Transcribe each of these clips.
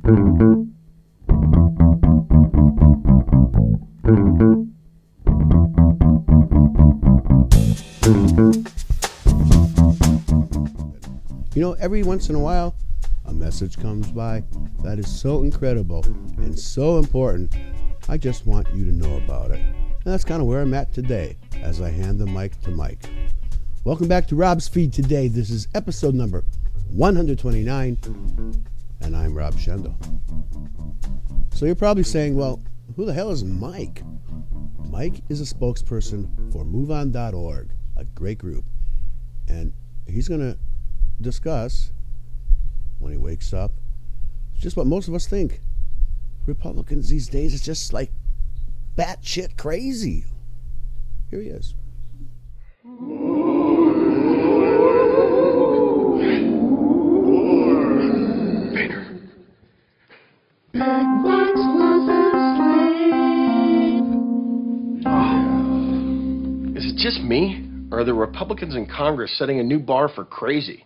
You know, every once in a while, a message comes by that is so incredible and so important, I just want you to know about it. And that's kind of where I'm at today as I hand the mic to Mike. Welcome back to Rob's Feed today. This is episode number 129, and I'm Rob Schendel. So you're probably saying, well, who the hell is Mike? Mike is a spokesperson for MoveOn.org, a great group. And he's going to discuss, when he wakes up, just what most of us think. Republicans these days is just like batshit crazy. Here he is. Is it just me, or are the Republicans in Congress setting a new bar for crazy?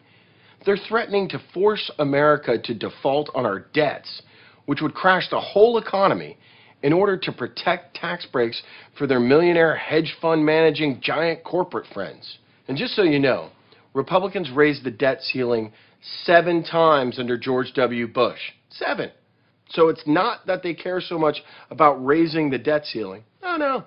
They're threatening to force America to default on our debts, which would crash the whole economy, in order to protect tax breaks for their millionaire hedge fund managing giant corporate friends. And just so you know, Republicans raised the debt ceiling 7 times under George W. Bush. 7. So it's not that they care so much about raising the debt ceiling. No.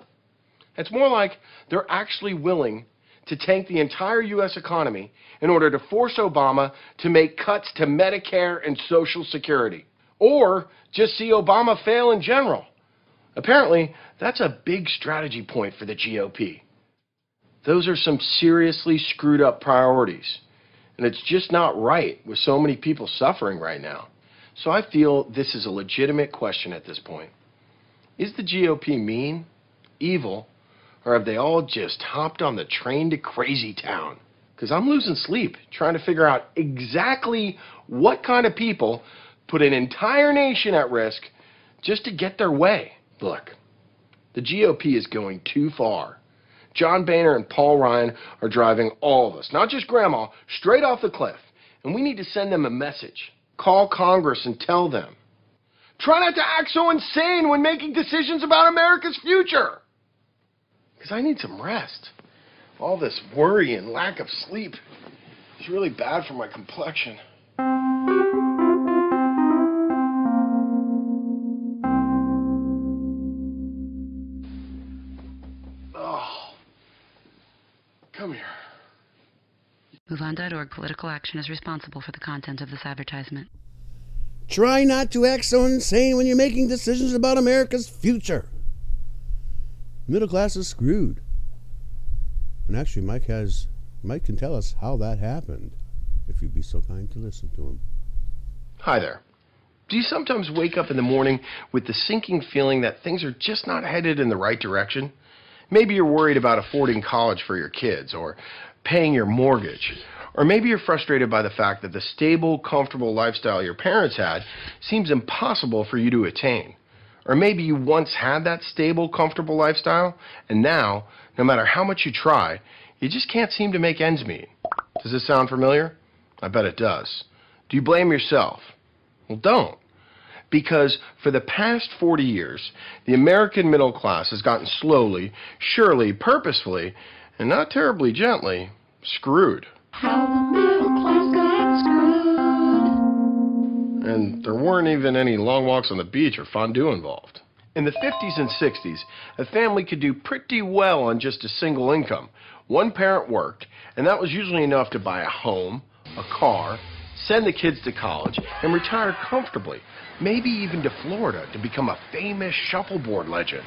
It's more like they're actually willing to tank the entire U.S. economy in order to force Obama to make cuts to Medicare and Social Security. Or just see Obama fail in general. Apparently, that's a big strategy point for the GOP. Those are some seriously screwed up priorities. And it's just not right with so many people suffering right now. So I feel this is a legitimate question at this point. Is the GOP mean, evil, or have they all just hopped on the train to crazy town? Because I'm losing sleep trying to figure out exactly what kind of people put an entire nation at risk just to get their way. Look, the GOP is going too far. John Boehner and Paul Ryan are driving all of us, not just Grandma, straight off the cliff. And we need to send them a message. Call Congress and tell them. Try not to act so insane when making decisions about America's future. Because I need some rest. All this worry and lack of sleep is really bad for my complexion. Oh, come here. MoveOn.org political action is responsible for the content of this advertisement. Try not to act so insane when you're making decisions about America's future. The middle class is screwed. And actually, Mike can tell us how that happened, if you'd be so kind to listen to him. Hi there. Do you sometimes wake up in the morning with the sinking feeling that things are just not headed in the right direction? Maybe you're worried about affording college for your kids, or paying your mortgage. Or maybe you're frustrated by the fact that the stable, comfortable lifestyle your parents had seems impossible for you to attain. Or maybe you once had that stable, comfortable lifestyle, and now, no matter how much you try, you just can't seem to make ends meet. Does this sound familiar? I bet it does. Do you blame yourself? Well, don't. Because for the past 40 years, the American middle class has gotten slowly, surely, purposefully, and not terribly gently, screwed. How the middle class got screwed. And there weren't even any long walks on the beach or fondue involved. In the 50s and 60s, a family could do pretty well on just a single income. One parent worked, and that was usually enough to buy a home, a car, send the kids to college, and retire comfortably, maybe even to Florida to become a famous shuffleboard legend.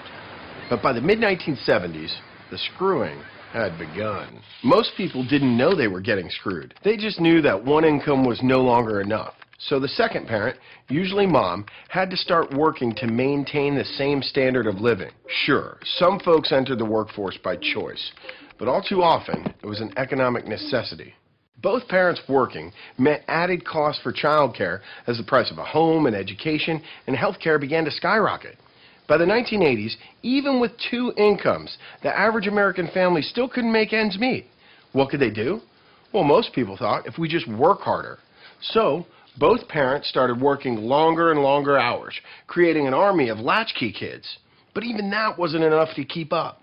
But by the mid-1970s, the screwing had begun. Most people didn't know they were getting screwed. They just knew that one income was no longer enough. So the second parent, usually mom, had to start working to maintain the same standard of living. Sure, some folks entered the workforce by choice, but all too often, it was an economic necessity. Both parents working meant added costs for childcare as the price of a home and education and healthcare began to skyrocket. By the 1980s, even with 2 incomes, the average American family still couldn't make ends meet. What could they do? Well, most people thought if we just work harder. So, Both parents started working longer and longer hours, creating an army of latchkey kids. But even that wasn't enough to keep up.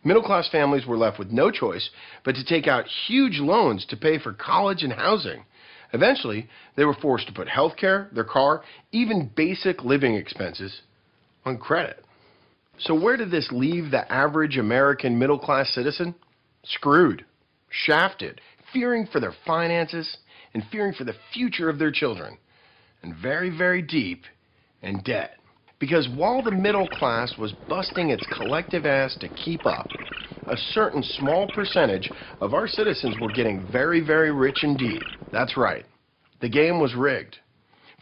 Middle-class families were left with no choice but to take out huge loans to pay for college and housing. Eventually, they were forced to put health care, their car, even basic living expenses on credit. So where did this leave the average American middle-class citizen? Screwed, shafted, fearing for their finances and fearing for the future of their children, and very, very deep in debt. Because while the middle class was busting its collective ass to keep up, a certain small percentage of our citizens were getting very, very rich indeed. That's right. The game was rigged.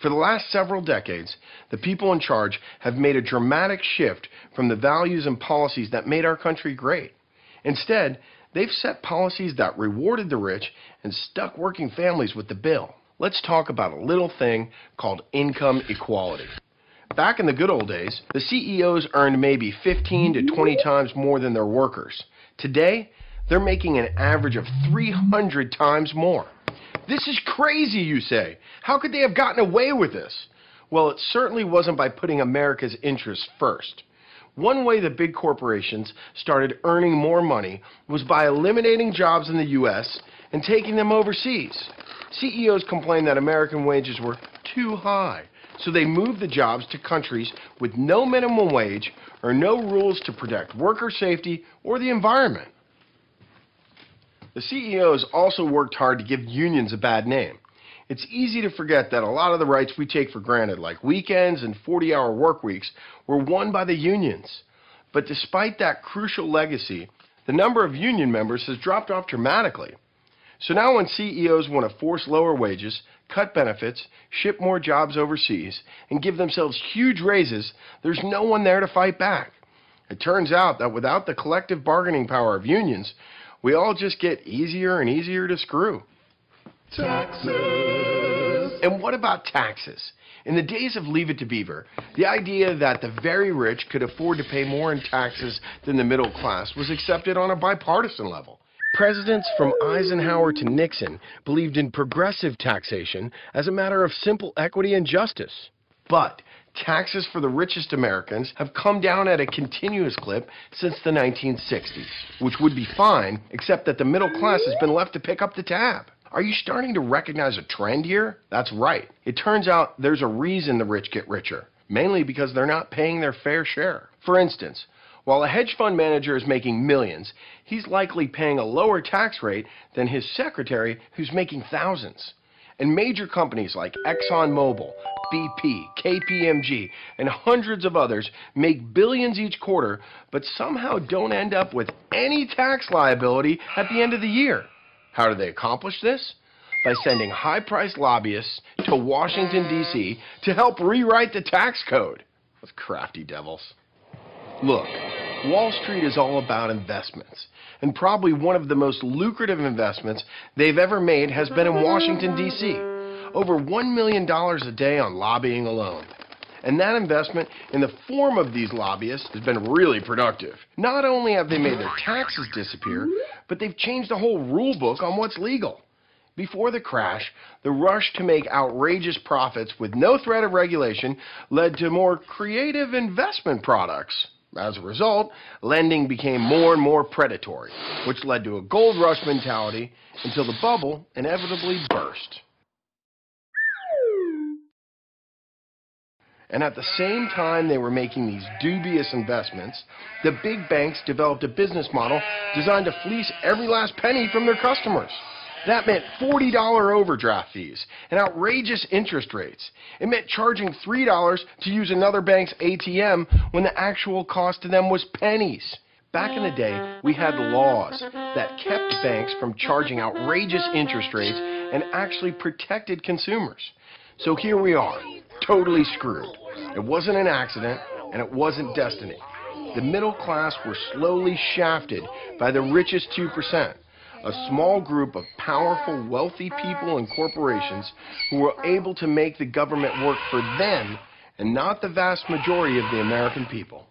For the last several decades, the people in charge have made a dramatic shift from the values and policies that made our country great. Instead, they've set policies that rewarded the rich and stuck working families with the bill. Let's talk about a little thing called income equality. Back in the good old days, the CEOs earned maybe 15 to 20 times more than their workers. Today, they're making an average of 300 times more. This is crazy, you say. How could they have gotten away with this? Well, it certainly wasn't by putting America's interests first. One way the big corporations started earning more money was by eliminating jobs in the U.S. and taking them overseas. CEOs complained that American wages were too high, so they moved the jobs to countries with no minimum wage or no rules to protect worker safety or the environment. The CEOs also worked hard to give unions a bad name. It's easy to forget that a lot of the rights we take for granted, like weekends and 40-hour work weeks, were won by the unions. But despite that crucial legacy, the number of union members has dropped off dramatically. So now when CEOs want to force lower wages, cut benefits, ship more jobs overseas, and give themselves huge raises, there's no one there to fight back. It turns out that without the collective bargaining power of unions, we all just get easier and easier to screw. Taxes! And what about taxes? In the days of Leave It to Beaver, the idea that the very rich could afford to pay more in taxes than the middle class was accepted on a bipartisan level. Presidents from Eisenhower to Nixon believed in progressive taxation as a matter of simple equity and justice. But taxes for the richest Americans have come down at a continuous clip since the 1960s, which would be fine, except that the middle class has been left to pick up the tab. Are you starting to recognize a trend here? That's right. It turns out there's a reason the rich get richer, mainly because they're not paying their fair share. For instance, while a hedge fund manager is making millions, he's likely paying a lower tax rate than his secretary who's making thousands. And major companies like ExxonMobil, BP, KPMG, and hundreds of others make billions each quarter, but somehow don't end up with any tax liability at the end of the year. How do they accomplish this? By sending high-priced lobbyists to Washington, D.C. to help rewrite the tax code. Those crafty devils. Look, Wall Street is all about investments, and probably one of the most lucrative investments they've ever made has been in Washington, D.C. Over $1 million a day on lobbying alone. And that investment in the form of these lobbyists has been really productive. Not only have they made their taxes disappear, but they've changed the whole rule book on what's legal. Before the crash, the rush to make outrageous profits with no threat of regulation led to more creative investment products. As a result, lending became more and more predatory, which led to a gold rush mentality until the bubble inevitably burst. And at the same time they were making these dubious investments, the big banks developed a business model designed to fleece every last penny from their customers. That meant $40 overdraft fees and outrageous interest rates. It meant charging $3 to use another bank's ATM when the actual cost to them was pennies. Back in the day, we had laws that kept banks from charging outrageous interest rates and actually protected consumers. So here we are, totally screwed. It wasn't an accident, and it wasn't destiny. The middle class were slowly shafted by the richest 2%. A small group of powerful, wealthy people and corporations who were able to make the government work for them and not the vast majority of the American people.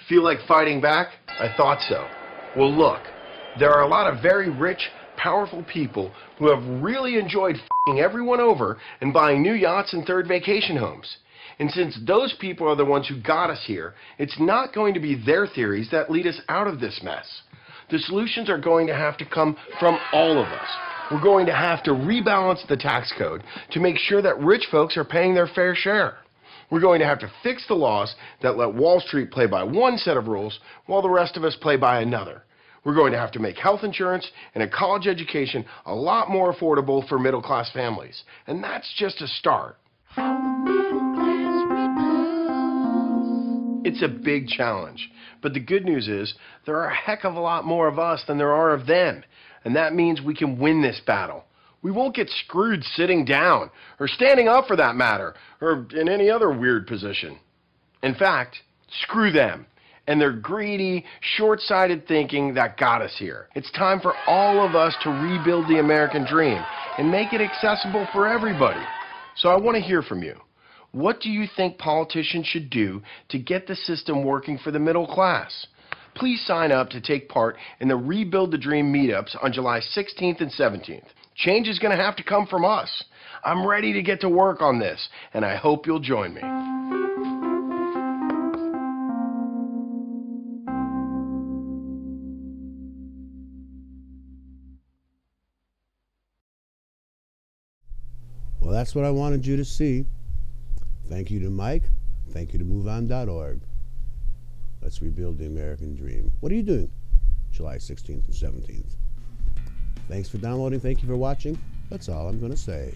Feel like fighting back? I thought so. Well, look, there are a lot of very rich, powerful people who have really enjoyed f***ing everyone over and buying new yachts and third vacation homes. And since those people are the ones who got us here, it's not going to be their theories that lead us out of this mess. The solutions are going to have to come from all of us. We're going to have to rebalance the tax code to make sure that rich folks are paying their fair share. We're going to have to fix the laws that let Wall Street play by one set of rules while the rest of us play by another. We're going to have to make health insurance and a college education a lot more affordable for middle-class families. And that's just a start. It's a big challenge, but the good news is there are a heck of a lot more of us than there are of them, and that means we can win this battle. We won't get screwed sitting down, or standing up for that matter, or in any other weird position. In fact, screw them and their greedy, short-sighted thinking that got us here. It's time for all of us to rebuild the American dream and make it accessible for everybody. So I want to hear from you. What do you think politicians should do to get the system working for the middle class? Please sign up to take part in the Rebuild the Dream meetups on July 16th and 17th. Change is going to have to come from us. I'm ready to get to work on this, and I hope you'll join me. Well, that's what I wanted you to see. Thank you to Mike. Thank you to MoveOn.org. Let's rebuild the American dream. What are you doing July 16th and 17th? Thanks for downloading. Thank you for watching. That's all I'm going to say.